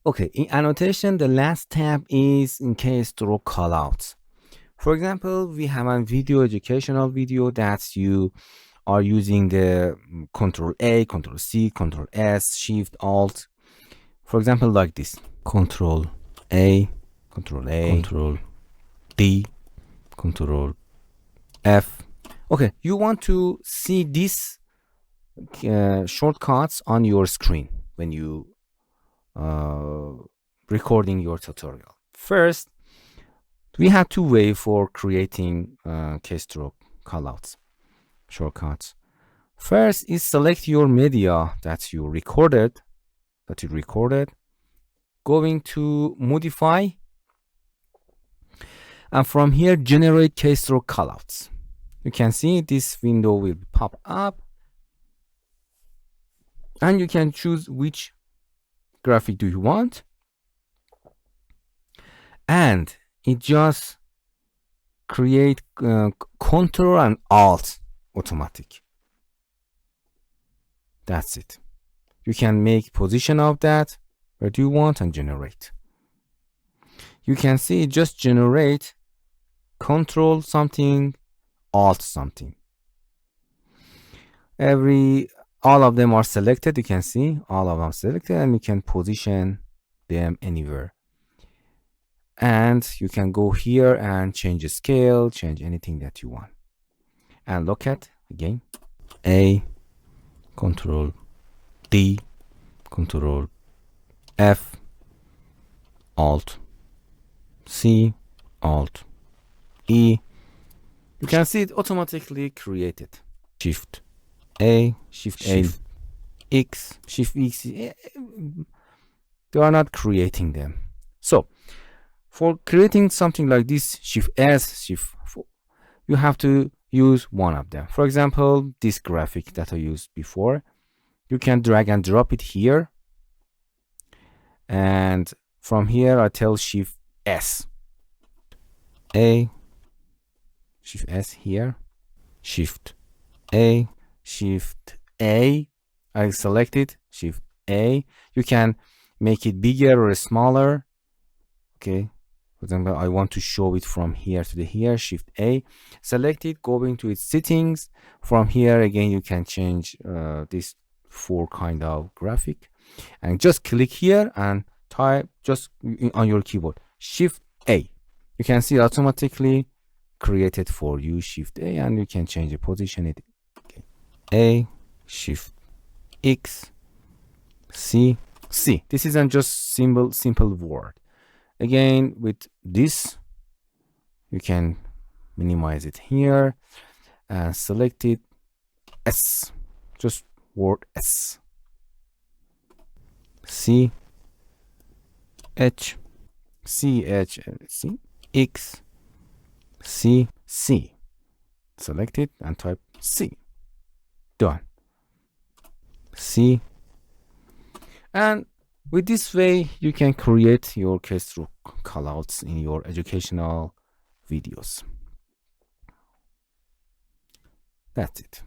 Okay, in annotation, the last tab is in Keystroke Callout. For example, we have a video, educational video that you are using the Control A, Control C, Control S, Shift, Alt. For example, like this: Control A, Control D, Control F. Okay, you want to see these shortcuts on your screen when you recording your tutorial. First, we have two ways for creating keystroke callouts shortcuts. First is select your media that you recorded, going to modify, and from here generate keystroke callouts. You can see this window will pop up, and you can choose which graphic do you want, and it just create Control and Alt automatic. That's it. You can make position of that where do you want and generate. You can see it just generate Control something, Alt something. All of them are selected. You can see all of them selected, and you can position them anywhere. And you can go here and change the scale, change anything that you want. And look at again, A, Control D, Control F, Alt C, Alt E. You can see it automatically created. Shift A, Shift X, Shift X. They are not creating them. So for creating something like this, Shift S, Shift 4, you have to use one of them. For example, this graphic that I used before, you can drag and drop it here. And from here, I tell Shift S. A, Shift S here, Shift A, Shift A. I select it, Shift A. You can make it bigger or smaller. Okay. For example, I want to show it from here to here, Shift A, select it, go into its settings. From here, again, you can change this 4 kind of graphic, and just click here and type just on your keyboard, Shift A. You can see automatically created for you, Shift A, and you can change the position. It okay. A, Shift X, C. This isn't just simple word. Again, with this, you can minimize it here and select it, S, just word S, C, H, C, H, C, X, C, C. Select it and type C. Done. C. And with this way, you can create your keystroke callouts in your educational videos. That's it.